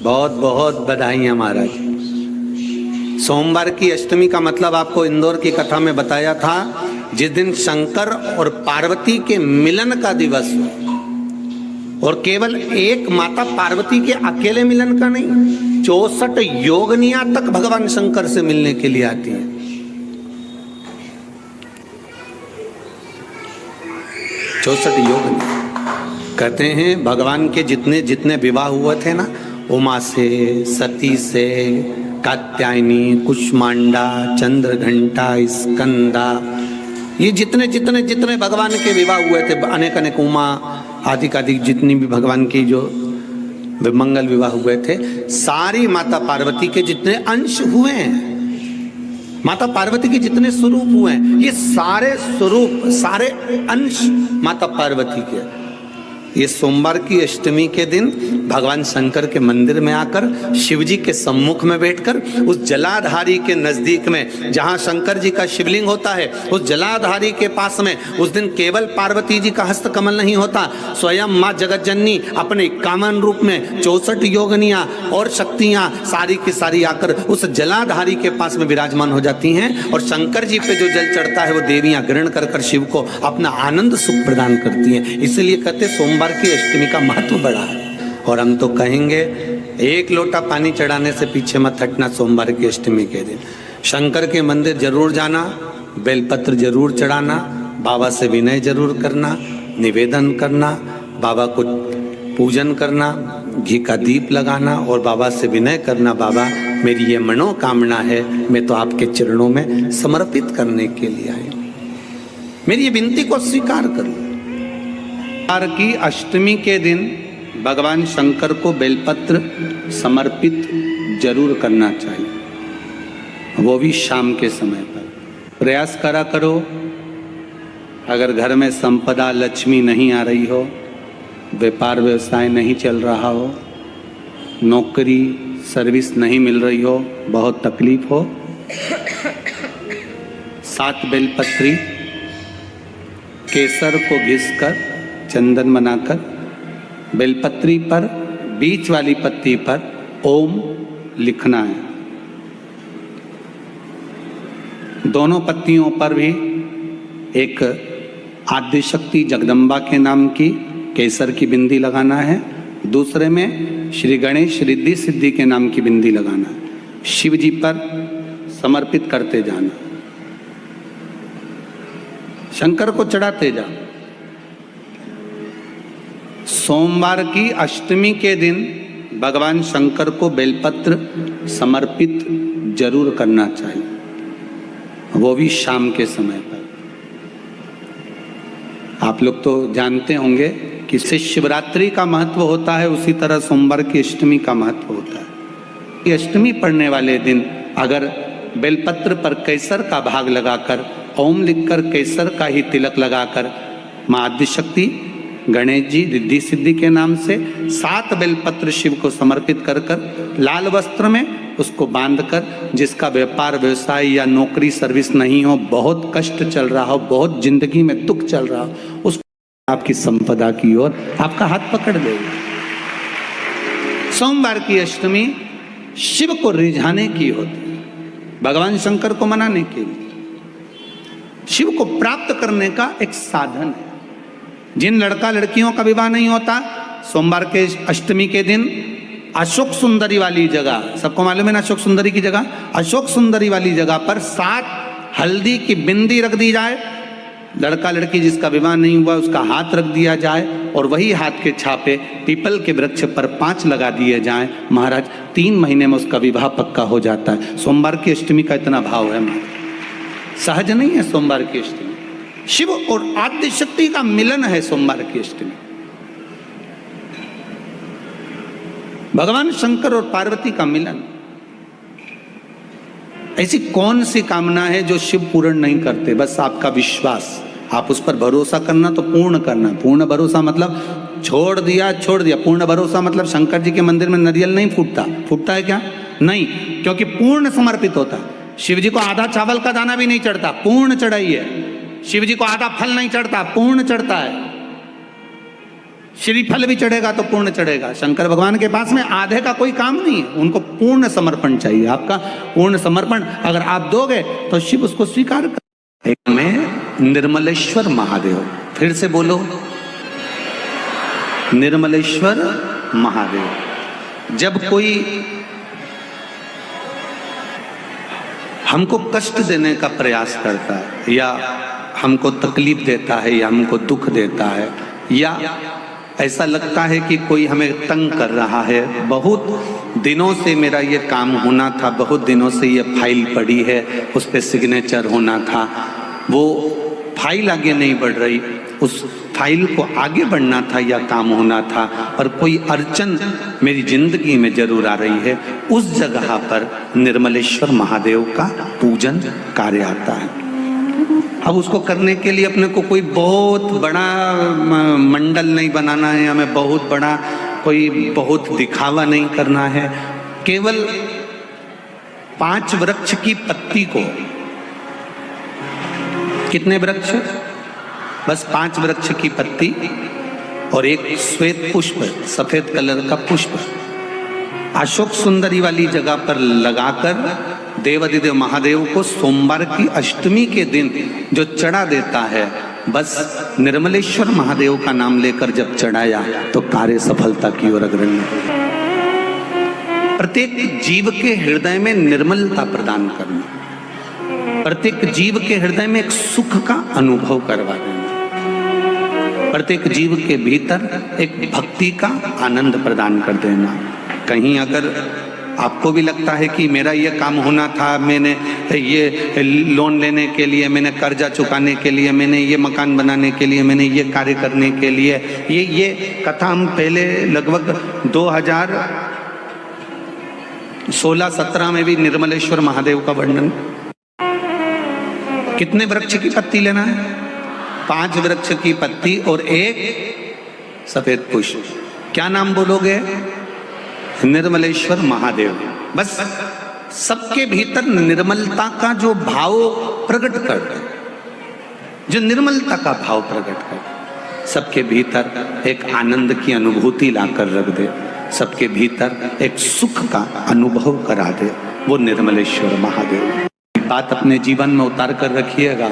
बहुत बहुत बधाइयाँ महाराज। सोमवार की अष्टमी का मतलब आपको इंदौर की कथा में बताया था, जिस दिन शंकर और पार्वती के मिलन का दिवस हो। और केवल एक माता पार्वती के अकेले मिलन का नहीं, 64 योगनियां तक भगवान शंकर से मिलने के लिए आती हैं। 64 योगनियां। कहते हैं भगवान के जितने जितने विवाह हुए थे ना, उमा से, सती से, कात्यायनी, कुष्मांडा, चंद्रघंटा, स्कंदा, ये जितने जितने जितने भगवान के विवाह हुए थे, अनेक अनेक उमा आदि आदि जितनी भी भगवान की जो मंगल विवाह हुए थे, सारी माता पार्वती के जितने अंश हुए हैं, माता पार्वती के जितने स्वरूप हुए हैं, ये सारे स्वरूप, सारे अंश माता पार्वती के। ये सोमवार की अष्टमी के दिन भगवान शंकर के मंदिर में आकर शिव जी के सम्मुख में बैठकर उस जलाधारी के नजदीक में, जहां शंकर जी का शिवलिंग होता है, उस जलाधारी के पास में उस दिन केवल पार्वती जी का हस्त कमल नहीं होता, स्वयं माँ जगत जननी अपने कामन रूप में 64 योगनियां और शक्तियां सारी की सारी आकर उस जलाधारी के पास में विराजमान हो जाती हैं। और शंकर जी पे जो जल चढ़ता है वो देवियां ग्रहण कर कर शिव को अपना आनंद सुख प्रदान करती हैं। इसलिए कहते सोमवार की अष्टमी का महत्व बड़ा है। और हम तो कहेंगे एक लोटा पानी चढ़ाने से पीछे मत हटना। सोमवार की अष्टमी के दिन शंकर के मंदिर जरूर जाना, बेलपत्र जरूर चढ़ाना, बाबा से विनय जरूर करना, निवेदन करना, बाबा को पूजन करना, घी का दीप लगाना और बाबा से विनय करना, बाबा मेरी ये मनोकामना है, मैं तो आपके चरणों में समर्पित करने के लिए आई, मेरी ये विनती को स्वीकार करो। सोमवार की अष्टमी के दिन भगवान शंकर को बेलपत्र समर्पित जरूर करना चाहिए, वो भी शाम के समय पर। प्रयास करा करो, अगर घर में संपदा लक्ष्मी नहीं आ रही हो, व्यापार व्यवसाय नहीं चल रहा हो, नौकरी सर्विस नहीं मिल रही हो, बहुत तकलीफ हो, 7 बेलपत्री केसर को घिसकर चंदन बनाकर बेलपत्री पर बीच वाली पत्ती पर ओम लिखना है। दोनों पत्तियों पर भी एक आद्य शक्ति जगदम्बा के नाम की केसर की बिंदी लगाना है, दूसरे में श्री गणेश रिद्धि सिद्धि के नाम की बिंदी लगाना है। शिव जी पर समर्पित करते जाना, शंकर को चढ़ाते जाओ। सोमवार की अष्टमी के दिन भगवान शंकर को बेलपत्र समर्पित जरूर करना चाहिए, वो भी शाम के समय पर। आप लोग तो जानते होंगे कि शिवरात्रि का महत्व होता है, उसी तरह सोमवार की अष्टमी का महत्व होता है। ये अष्टमी पढ़ने वाले दिन अगर बेलपत्र पर केसर का भाग लगाकर ओम लिखकर केसर का ही तिलक लगाकर माँ आदिशक्ति गणेश जी रिद्धि सिद्धि के नाम से 7 बेलपत्र शिव को समर्पित कर कर लाल वस्त्र में उसको बांधकर, जिसका व्यापार व्यवसाय या नौकरी सर्विस नहीं हो, बहुत कष्ट चल रहा हो, बहुत जिंदगी में दुख चल रहा हो, उस आपकी संपदा की ओर आपका हाथ पकड़ देगा। सोमवार की अष्टमी शिव को रिझाने की होती है, भगवान शंकर को मनाने के लिए, शिव को प्राप्त करने का एक साधन है। जिन लड़का लड़कियों का विवाह नहीं होता, सोमवार के अष्टमी के दिन अशोक सुंदरी वाली जगह, सबको मालूम है ना अशोक सुंदरी की जगह, अशोक सुंदरी वाली जगह पर 7 हल्दी की बिंदी रख दी जाए, लड़का लड़की जिसका विवाह नहीं हुआ उसका हाथ रख दिया जाए और वही हाथ के छापे पीपल के वृक्ष पर 5 लगा दिए जाएं। महाराज 3 महीने में उसका विवाह पक्का हो जाता है। सोमवार की अष्टमी का इतना भाव है महाराज, सहज नहीं है सोमवार की अष्टमी। शिव और आद्य शक्ति का मिलन है सोमवार की अष्टमी। भगवान शंकर और पार्वती का मिलन। ऐसी कौन सी कामना है जो शिव पूर्ण नहीं करते? बस आपका विश्वास, आप उस पर भरोसा करना तो पूर्ण करना। पूर्ण भरोसा मतलब छोड़ दिया छोड़ दिया। पूर्ण भरोसा मतलब शंकर जी के मंदिर में नारियल नहीं फूटता, फूटता है क्या? नहीं, क्योंकि पूर्ण समर्पित होता है। शिव जी को आधा चावल का दाना भी नहीं चढ़ता, पूर्ण चढ़ाई है। शिव जी को आधा फल नहीं चढ़ता, पूर्ण चढ़ता है। श्रीफल भी चढ़ेगा तो पूर्ण चढ़ेगा। शंकर भगवान के पास में आधे का कोई काम नहीं है, उनको पूर्ण समर्पण चाहिए। आपका पूर्ण समर्पण अगर आप दोगे तो शिव उसको स्वीकार कर। एक में निर्मलेश्वर महादेव, फिर से बोलो निर्मलेश्वर महादेव। जब कोई हमको कष्ट देने का प्रयास करता है या हमको तकलीफ देता है या हमको दुख देता है या ऐसा लगता है कि कोई हमें तंग कर रहा है, बहुत दिनों से मेरा ये काम होना था, बहुत दिनों से ये फाइल पड़ी है, उस पर सिग्नेचर होना था, वो फाइल आगे नहीं बढ़ रही, उस फाइल को आगे बढ़ना था या काम होना था, पर कोई अड़चन मेरी जिंदगी में जरूर आ रही है, उस जगह पर निर्मलेश्वर महादेव का पूजन कार्य आता है। अब उसको करने के लिए अपने को कोई बहुत बड़ा मंडल नहीं बनाना है, हमें बहुत बड़ा कोई बहुत दिखावा नहीं करना है। केवल 5 वृक्ष की पत्ती को, कितने वृक्ष? बस 5 वृक्ष की पत्ती और एक श्वेत पुष्प, सफेद कलर का पुष्प अशोक सुंदरी वाली जगह पर लगाकर देवाधिदेव महादेव को सोमवार की अष्टमी के दिन जो चढ़ा देता है, बस निर्मलेश्वर महादेव का नाम लेकर जब चढ़ाया तो कार्य सफलता की ओर अग्रणी हो। प्रत्येक जीव के हृदय में निर्मलता प्रदान करना, प्रत्येक जीव के हृदय में एक सुख का अनुभव करवा देना, प्रत्येक जीव के भीतर एक भक्ति का आनंद प्रदान कर देना। कहीं अगर आपको भी लगता है कि मेरा ये काम होना था, मैंने ये लोन लेने के लिए, मैंने कर्जा चुकाने के लिए, मैंने ये मकान बनाने के लिए, मैंने ये कार्य करने के लिए, ये कथा हम पहले लगभग 2016-17 में भी निर्मलेश्वर महादेव का वर्णन। कितने वृक्ष की पत्ती लेना है? 5 वृक्ष की पत्ती और एक सफेद पुष्प। क्या नाम बोलोगे? निर्मलेश्वर महादेव। बस सबके भीतर निर्मलता का जो भाव प्रकट कर दे, जो निर्मलता का भाव प्रकट कर, सबके भीतर एक आनंद की अनुभूति लाकर रख दे, सबके भीतर एक सुख का अनुभव करा दे, वो निर्मलेश्वर महादेव। बात अपने जीवन में उतार कर रखिएगा।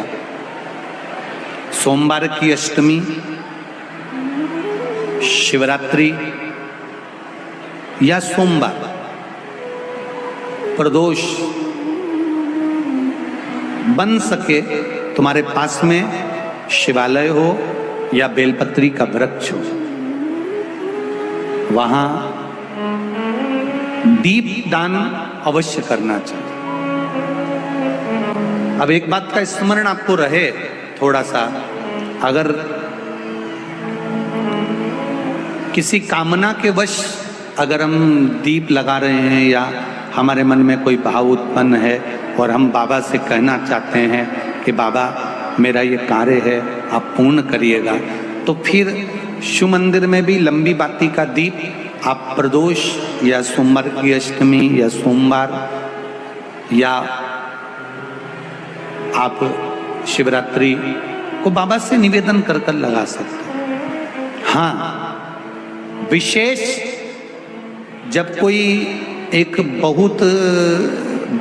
सोमवार की अष्टमी, शिवरात्रि या सोमवार, प्रदोष, बन सके तुम्हारे पास में शिवालय हो या बेलपत्री का वृक्ष हो, वहां दीप दान अवश्य करना चाहिए। अब एक बात का स्मरण आपको रहे थोड़ा सा, अगर किसी कामना के वश अगर हम दीप लगा रहे हैं या हमारे मन में कोई भाव उत्पन्न है और हम बाबा से कहना चाहते हैं कि बाबा मेरा ये कार्य है आप पूर्ण करिएगा, तो फिर शिव मंदिर में भी लंबी बाती का दीप आप प्रदोष या सोमवार की अष्टमी या सोमवार या आप शिवरात्रि को बाबा से निवेदन कर कर लगा सकते हैं। हाँ, विशेष जब कोई एक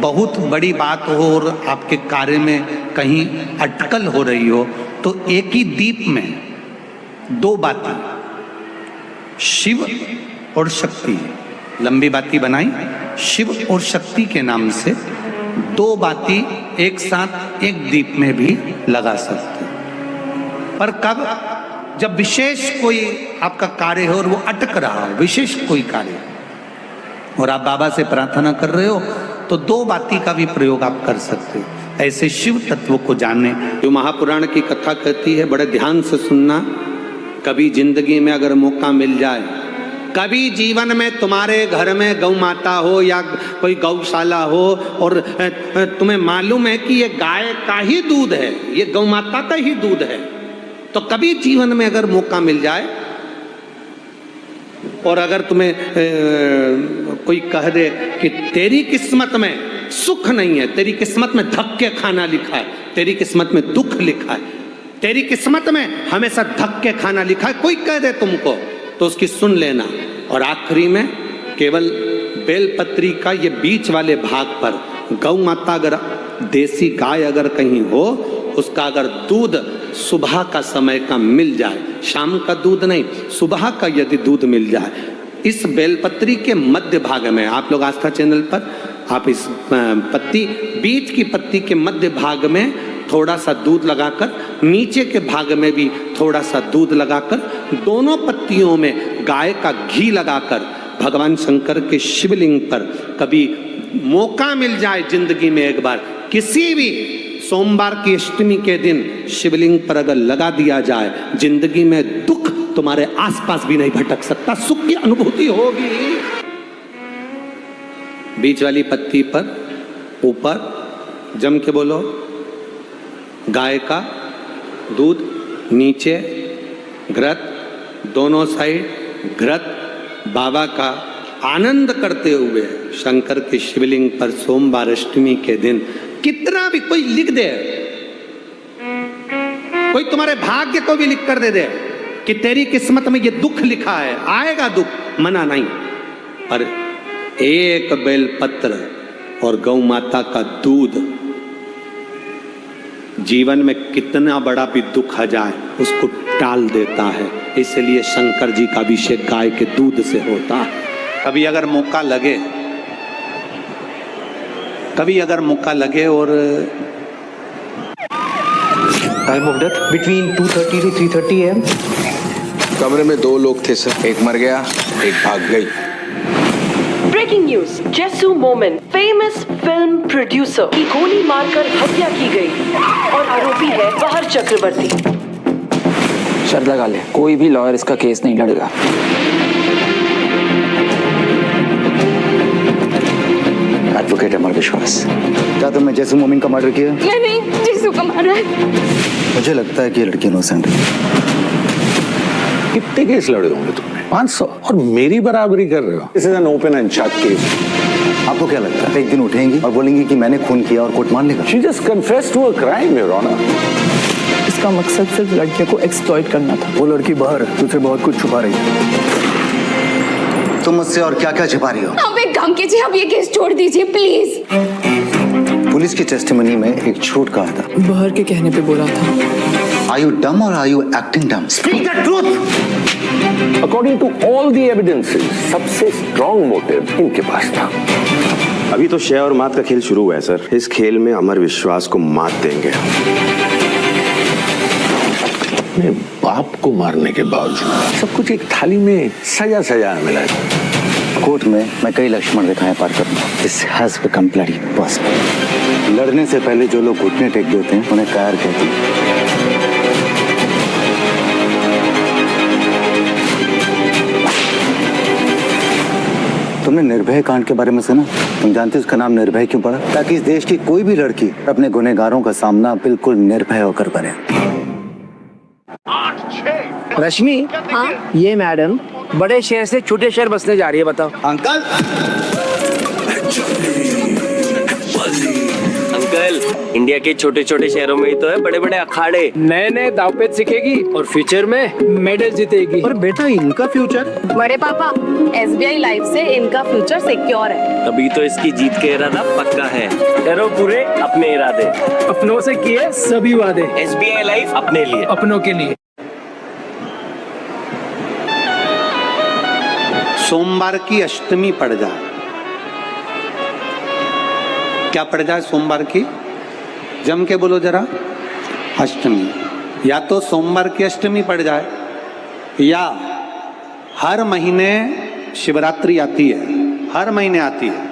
बहुत बड़ी बात हो और आपके कार्य में कहीं अटकल हो रही हो, तो एक ही दीप में 2 बाती, शिव और शक्ति, लंबी बाती बनाई, शिव और शक्ति के नाम से 2 बाती एक साथ एक दीप में भी लगा सकते हैं। पर कब? जब विशेष कोई आपका कार्य हो और वो अटक रहा हो, विशेष कोई कार्य, और आप बाबा से प्रार्थना कर रहे हो, तो 2 बाती का भी प्रयोग आप कर सकते हो। ऐसे शिव तत्व को जानने, जो महापुराण की कथा कहती है, बड़े ध्यान से सुनना। कभी जिंदगी में अगर मौका मिल जाए, कभी जीवन में तुम्हारे घर में गौ माता हो या कोई गौशाला हो और तुम्हें मालूम है कि ये गाय का ही दूध है, ये गौ माता का ही दूध है, तो कभी जीवन में अगर मौका मिल जाए और अगर तुम्हें कोई कह दे कि तेरी किस्मत में सुख नहीं है, तेरी किस्मत में धक्के खाना लिखा है, तेरी किस्मत में दुख लिखा है, तेरी किस्मत में हमेशा धक्के खाना लिखा है, कोई कह दे तुमको तो उसकी सुन लेना। और आखिरी में केवल बेलपत्री का ये बीच वाले भाग पर गौ माता, अगर देसी गाय अगर कहीं हो, उसका अगर दूध सुबह का समय का मिल जाए, शाम का दूध नहीं, सुबह का यदि दूध मिल जाए, इस बेलपत्री के मध्य भाग में, आप लोग आस्था चैनल पर आप इस पत्ती, बीच की पत्ती के मध्य भाग में थोड़ा सा दूध लगाकर, नीचे के भाग में भी थोड़ा सा दूध लगाकर, दोनों पत्तियों में गाय का घी लगाकर भगवान शंकर के शिवलिंग पर कभी मौका मिल जाए जिंदगी में एक बार, किसी भी सोमवार की अष्टमी के दिन शिवलिंग पर अगर लगा दिया जाए, जिंदगी में दुख तुम्हारे आसपास भी नहीं भटक सकता, सुख की अनुभूति होगी। बीच वाली पत्ती पर ऊपर जम के बोलो गाय का दूध, नीचे घृत, दोनों साइड घृत, बाबा का आनंद करते हुए शंकर के शिवलिंग पर सोमवार अष्टमी के दिन कितना भी कोई लिख दे, कोई तुम्हारे भाग्य को भी लिख कर दे दे कि तेरी किस्मत में ये दुख लिखा है, आएगा दुख, मना नहीं, पर एक बेलपत्र और गौ माता का दूध जीवन में कितना बड़ा भी दुख आ जाए उसको टाल देता है। इसलिए शंकर जी का अभिषेक गाय के दूध से होता है। कभी अगर मौका लगे, कभी अगर मौका लगे और time of death between 2:30 to 3:30 AM। कमरे में 2 लोग थे सर, एक मर गया, एक भाग गई। ब्रेकिंग न्यूज, जेसू मोमिन फेमस फिल्म प्रोड्यूसर की गोली मारकर हत्या की गई और आरोपी है बाहर चक्रवर्ती। शर्त लगा ले, कोई भी लॉयर इसका केस नहीं लड़ेगा। एडवोकेट अमर विश्वास, क्या तुमने जेसू मोमिन का मर्डर किया? नहीं, जेसू का मारा है। मुझे लगता है कि ये लड़की इनोसेंट है। कितने केस लड़े होंगे तुमने? 500, और मेरी बराबरी कर रहे हो। This is an open and shut case. आपको क्या लगता है एक दिन उठेंगी और बोलेंगी कि मैंने खून किया और कोर्ट मान लेगा? She just confessed to a crime, your honour. इसका मकसद सिर्फ लड़कियों को एक्सप्लॉइट करना था। वो लड़की बाहर तुझसे बहुत कुछ छुपा रही है। तुम मुझसे और क्या क्या छिपा रही हो? आप एक काम कीजिए, आप ये केस छोड़ दीजिए प्लीज। पुलिस की टेस्टिमनी में एक झूठ कहा था। बहर के कहने पे बोला था। Are you dumb or are you acting dumb? Speak the truth. According to all the evidences, सबसे स्ट्रॉन्ग मोटिव इनके पास था। अभी तो शय और मात का खेल शुरू हुआ है सर। इस खेल में अमर विश्वास को मात देंगे। अपने बाप को मारने के बावजूद सब कुछ एक थाली में सजा सजा मिला है। कोर्ट में मैं कई लक्ष्मण रेखाएं पार करूंगा। This has become bloody possible. लड़ने से पहले जो लोग घुटने टेक देते हैं उन्हें कायर कहते हैं। तुमने निर्भय कांड के बारे में सुना? तुम जानते हो उसका नाम निर्भय क्यों पड़ा? ताकि इस देश की कोई भी लड़की अपने गुनहगारों का सामना बिल्कुल निर्भय होकर करे। रश्मि, हाँ? ये मैडम बड़े शहर से छोटे शहर बसने जा रही है, बताओ। अंकल, अंकल, इंडिया के छोटे छोटे शहरों में ही तो है बड़े बड़े अखाड़े। नए नए दावपेच सीखेगी और फ्यूचर में मेडल जीतेगी। और बेटा इनका फ्यूचर? बड़े पापा, SBI लाइफ से इनका फ्यूचर सिक्योर है। तभी तो इसकी जीत के इरादा पक्का है। करो पूरे अपने इरादे, अपनों से किए सभी वादे। SBI लाइफ अपने लिए, अपनों के लिए। सोमवार की अष्टमी पड़ जाए, क्या पड़ जाए सोमवार की? जम के बोलो जरा, अष्टमी। या तो सोमवार की अष्टमी पड़ जाए, या हर महीने शिवरात्रि आती है, हर महीने आती है,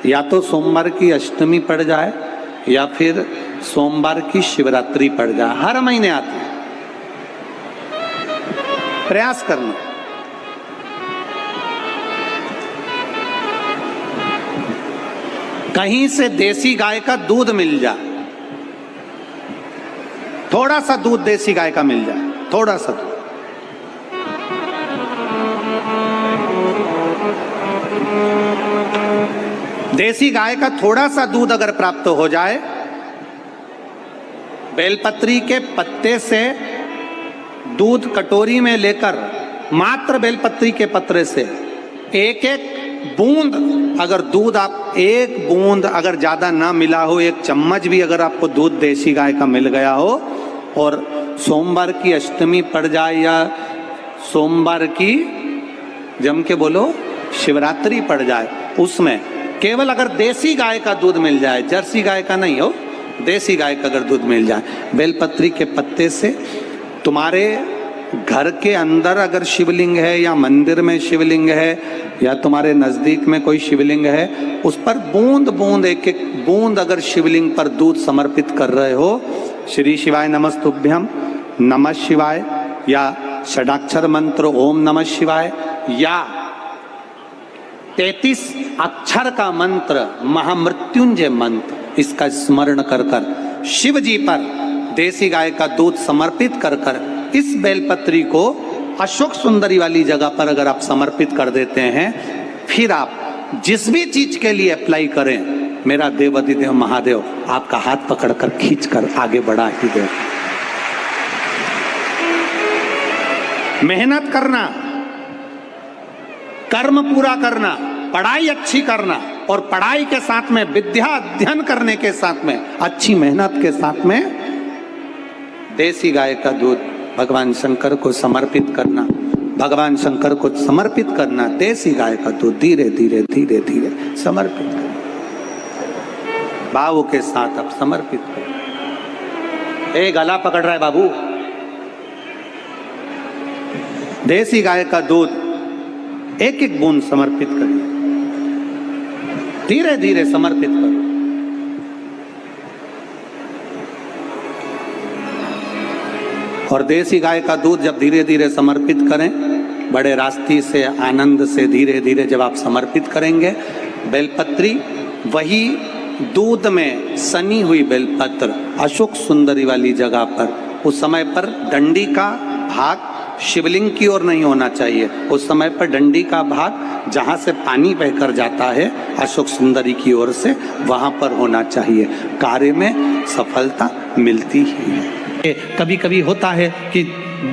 या तो सोमवार की अष्टमी पड़ जाए या फिर सोमवार की शिवरात्रि पड़ जाए, हर महीने आती है। प्रयास करना। कहीं से देसी गाय का दूध मिल जाए, थोड़ा सा दूध देसी गाय का मिल जाए, थोड़ा सा दूध। देसी गाय का थोड़ा सा दूध अगर प्राप्त हो जाए, बेलपत्री के पत्ते से दूध कटोरी में लेकर मात्र बेलपत्री के पत्रे से एक एक बूंद, अगर दूध आप एक बूंद अगर ज्यादा ना मिला हो, एक चम्मच भी अगर आपको दूध देसी गाय का मिल गया हो, और सोमवार की अष्टमी पड़ जाए या सोमवार की जम के बोलो शिवरात्रि पड़ जाए, उसमें केवल अगर देसी गाय का दूध मिल जाए, जर्सी गाय का नहीं हो, देसी गाय का अगर दूध मिल जाए, बेलपत्री के पत्ते से तुम्हारे घर के अंदर अगर शिवलिंग है या मंदिर में शिवलिंग है या तुम्हारे नजदीक में कोई शिवलिंग है, उस पर बूंद बूंद एक एक बूंद अगर शिवलिंग पर दूध समर्पित कर रहे हो, श्री शिवाय नमस्तुभ्यम, नमः शिवाय, या षडाक्षर मंत्र ओम नमः शिवाय, या 33 अक्षर का मंत्र महामृत्युंजय मंत्र, इसका स्मरण कर कर शिव जी पर देसी गाय का दूध समर्पित कर कर इस बेलपत्री को अशोक सुंदरी वाली जगह पर अगर आप समर्पित कर देते हैं, फिर आप जिस भी चीज के लिए अप्लाई करें, मेरा देवाधिदेव महादेव आपका हाथ पकड़कर खींचकर आगे बढ़ा ही दे। मेहनत करना, कर्म पूरा करना, पढ़ाई अच्छी करना, और पढ़ाई के साथ में विद्या अध्ययन करने के साथ में अच्छी मेहनत के साथ में देसी गाय का दूध भगवान शंकर को समर्पित करना, भगवान शंकर को समर्पित करना, देसी गाय का दूध धीरे धीरे धीरे धीरे समर्पित करना, भाव के साथ आप समर्पित करें। ए गला पकड़ रहा है बाबू, देसी गाय का दूध एक एक बूंद समर्पित करिए, धीरे धीरे समर्पित करो। और देसी गाय का दूध जब धीरे धीरे समर्पित करें, बड़े रास्ते से आनंद से धीरे धीरे जब आप समर्पित करेंगे, बेलपत्री वही दूध में सनी हुई बेलपत्र अशोक सुंदरी वाली जगह पर, उस समय पर डंडी का भाग शिवलिंग की ओर नहीं होना चाहिए, उस समय पर डंडी का भाग जहाँ से पानी बहकर जाता है अशोक सुंदरी की ओर से, वहाँ पर होना चाहिए। कार्य में सफलता मिलती ही है। कभी कभी होता है कि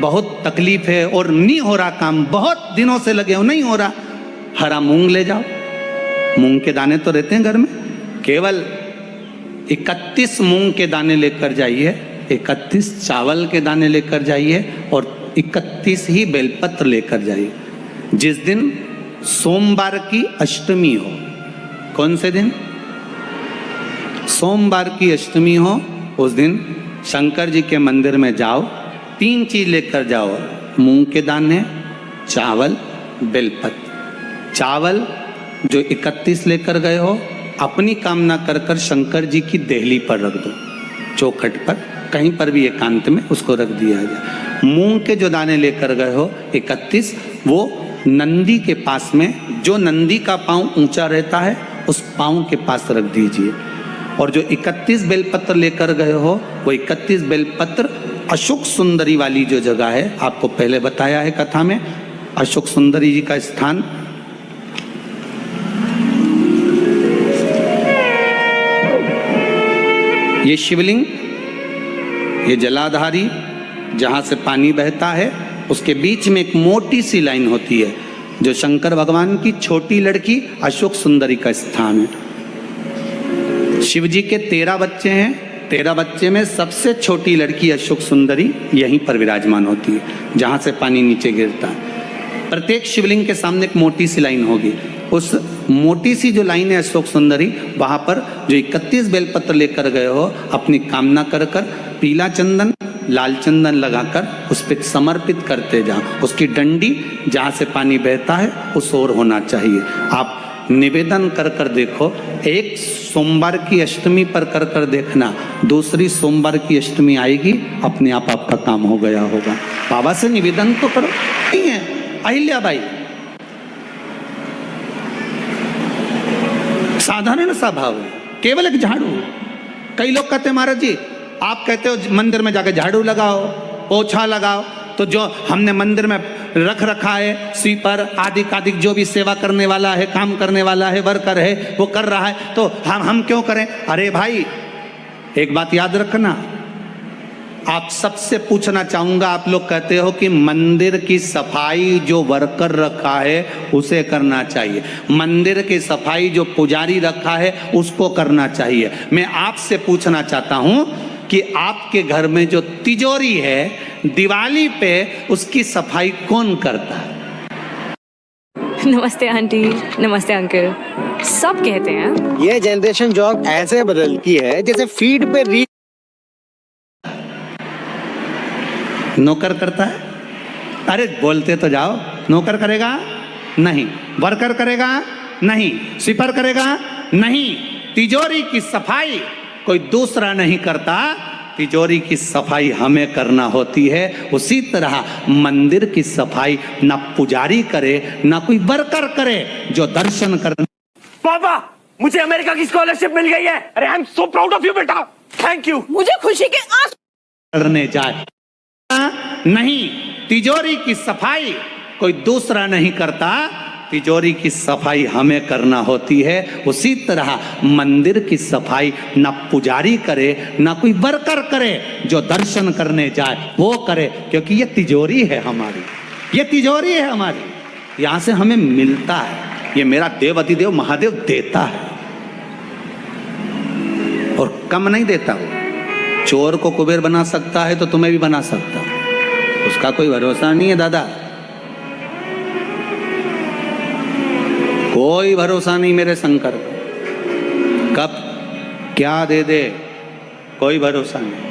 बहुत तकलीफ है और नहीं हो रहा काम, बहुत दिनों से लगे हो नहीं हो रहा, हरा मूंग ले जाओ, मूंग के दाने तो रहते हैं घर में, केवल 31 मूंग के दाने लेकर जाइए, 31 चावल के दाने लेकर जाइए और 31 ही बेलपत्र लेकर जाइए। जिस दिन सोमवार की अष्टमी हो, कौन से दिन? सोमवार की अष्टमी हो, उस दिन शंकर जी के मंदिर में जाओ, 3 चीज लेकर जाओ, मूंग के दाने, चावल, बेलपत्र। चावल जो 31 लेकर गए हो, अपनी कामना कर कर शंकर जी की देहली पर रख दो, चौखट पर, कहीं पर भी एकांत में उसको रख दिया जाए। मूंग के जो दाने लेकर गए हो 31, वो नंदी के पास में, जो नंदी का पांव ऊंचा रहता है उस पांव के पास रख दीजिए। और जो 31 बेलपत्र लेकर गए हो, वो 31 बेलपत्र अशोक सुंदरी वाली जो जगह है, आपको पहले बताया है कथा में, अशोक सुंदरी जी का स्थान ये शिवलिंग, ये जलाधारी जहाँ से पानी बहता है, उसके बीच में एक मोटी सी लाइन होती है, जो शंकर भगवान की छोटी लड़की अशोक सुंदरी का स्थान है। शिव जी के 13 बच्चे हैं, 13 बच्चे में सबसे छोटी लड़की अशोक सुंदरी यहीं पर विराजमान होती है, जहाँ से पानी नीचे गिरता है। प्रत्येक शिवलिंग के सामने एक मोटी सी लाइन होगी, उस मोटी सी जो लाइन है अशोक सुंदरी, वहाँ पर जो 31 बेलपत्र लेकर गए हो, अपनी कामना कर कर पीला चंदन, लाल चंदन लगाकर उस पर समर्पित करते जाओ। उसकी डंडी जहाँ से पानी बहता है उस ओर होना चाहिए। आप निवेदन कर कर देखो, एक सोमवार की अष्टमी पर कर कर देखना, दूसरी सोमवार की अष्टमी आएगी, अपने आप आपका काम हो गया होगा। बाबा से निवेदन तो करो, नहीं है अहिल्या बाई, साधारण सा भाव है, केवल एक झाड़ू। कई लोग कहते हैं महाराज जी, आप कहते हो मंदिर में जाकर झाड़ू लगाओ, पोछा लगाओ, तो जो हमने मंदिर में रख रखा है स्वीपर आदि जो भी सेवा करने वाला है, काम करने वाला है, वर्कर है, वो कर रहा है, तो हम क्यों करें? अरे भाई, एक बात याद रखना, आप सबसे पूछना चाहूंगा, आप लोग कहते हो कि मंदिर की सफाई जो वर्कर रखा है उसे करना चाहिए, मंदिर की सफाई जो पुजारी रखा है उसको करना चाहिए। मैं आपसे पूछना चाहता हूं कि आपके घर में जो तिजोरी है दिवाली पे उसकी सफाई कौन करता है? नमस्ते आंटी, नमस्ते अंकल। सब कहते हैं ये जनरेशन जॉब ऐसे बदलती है जैसे फीड पे री नौकर करता है? अरे बोलते तो जाओ। नौकर करेगा? नहीं। वर्कर करेगा? नहीं। स्वीपर करेगा? नहीं। तिजोरी की सफाई कोई दूसरा नहीं करता, तिजोरी की सफाई हमें करना होती है। उसी तरह मंदिर की सफाई ना पुजारी करे ना कोई वर्कर करे, जो दर्शन करने। पापा, मुझे अमेरिका की स्कॉलरशिप मिल गई है। अरे I am so proud of you बेटा, थैंक यू। मुझे खुशी के आंसू करने जाए नहीं, तिजोरी की सफाई कोई दूसरा नहीं करता, तिजोरी की सफाई हमें करना होती है। उसी तरह मंदिर की सफाई ना पुजारी करे ना कोई वर्कर करे, जो दर्शन करने जाए वो करे, क्योंकि ये तिजोरी है हमारी, ये तिजोरी है हमारी, यहां से हमें मिलता है। ये मेरा देव अधिदेव महादेव देता है और कम नहीं देता। वो चोर को कुबेर बना सकता है तो तुम्हें भी बना सकता है, उसका कोई भरोसा नहीं है दादा, कोई भरोसा नहीं मेरे शंकर को, कब क्या दे दे कोई भरोसा नहीं।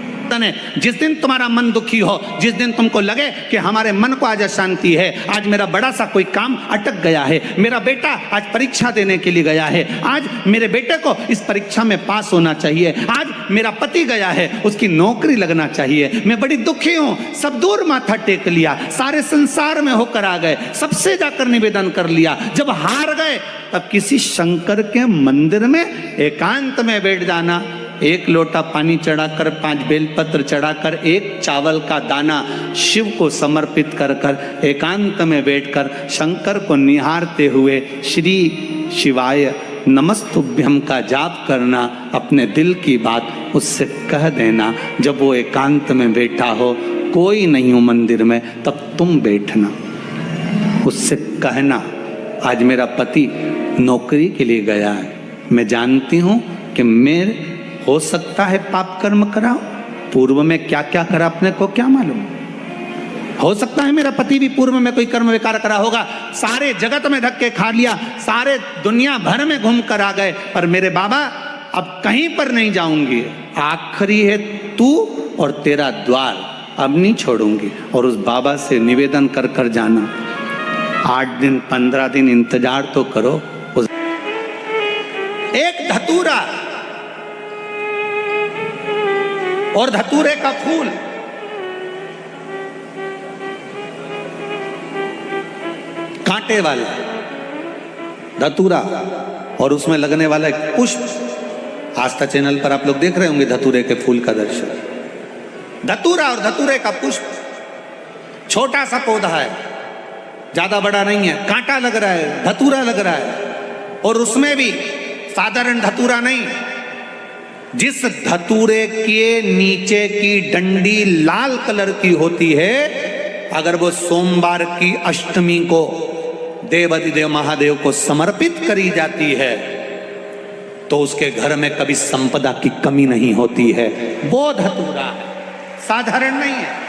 जिस दिन तुम्हारा मन दुखी हो, जिस दिन तुमको लगे कि हमारे मन को आज अशांति है, आज मेरा बड़ा सा कोई काम अटक गया है, मेरा बेटा आज परीक्षा देने के लिए गया है, आज मेरे बेटे को इस परीक्षा में पास होना चाहिए, आज मेरा पति गया है उसकी नौकरी लगना चाहिए, मैं बड़ी दुखी हूं, सब दूर माथा टेक लिया, सारे संसार में होकर आ गए, सबसे जाकर निवेदन कर लिया, जब हार गए तब किसी शंकर के मंदिर में एकांत में बैठ जाना, एक लोटा पानी चढ़ाकर, 5 बेलपत्र चढ़ाकर, एक चावल का दाना शिव को समर्पित कर कर एकांत में बैठकर शंकर को निहारते हुए श्री शिवाय नमस्तुभ्यम का जाप करना, अपने दिल की बात उससे कह देना। जब वो एकांत में बैठा हो, कोई नहीं हो मंदिर में, तब तुम बैठना, उससे कहना आज मेरा पति नौकरी के लिए गया है, मैं जानती हूं कि मेरे हो सकता है पाप कर्म करा, पूर्व में क्या क्या करा अपने को क्या मालूम, हो सकता है मेरा पति भी पूर्व में कोई कर्म विकार करा होगा, सारे जगत में धक्के खा लिया, सारे दुनिया भर में घूम कर आ गए, पर मेरे बाबा अब कहीं पर नहीं जाऊंगी, आखिरी है तू और तेरा द्वार, अब नहीं छोड़ूंगी। और उस बाबा से निवेदन कर कर जाना, 8 दिन 15 दिन इंतजार तो करो। एक धतूरा और धतूरे का फूल, कांटे वाला धतूरा और उसमें लगने वाला एक पुष्प। आस्था चैनल पर आप लोग देख रहे होंगे धतूरे के फूल का दर्शन। धतूरा और धतूरे का पुष्प, छोटा सा पौधा है, ज्यादा बड़ा नहीं है, कांटा लग रहा है, धतूरा लग रहा है, और उसमें भी साधारण धतूरा नहीं, जिस धतूरे के नीचे की डंडी लाल कलर की होती है, अगर वो सोमवार की अष्टमी को देवाधिदेव महादेव को समर्पित करी जाती है तो उसके घर में कभी संपदा की कमी नहीं होती है। वो धतूरा साधारण नहीं है।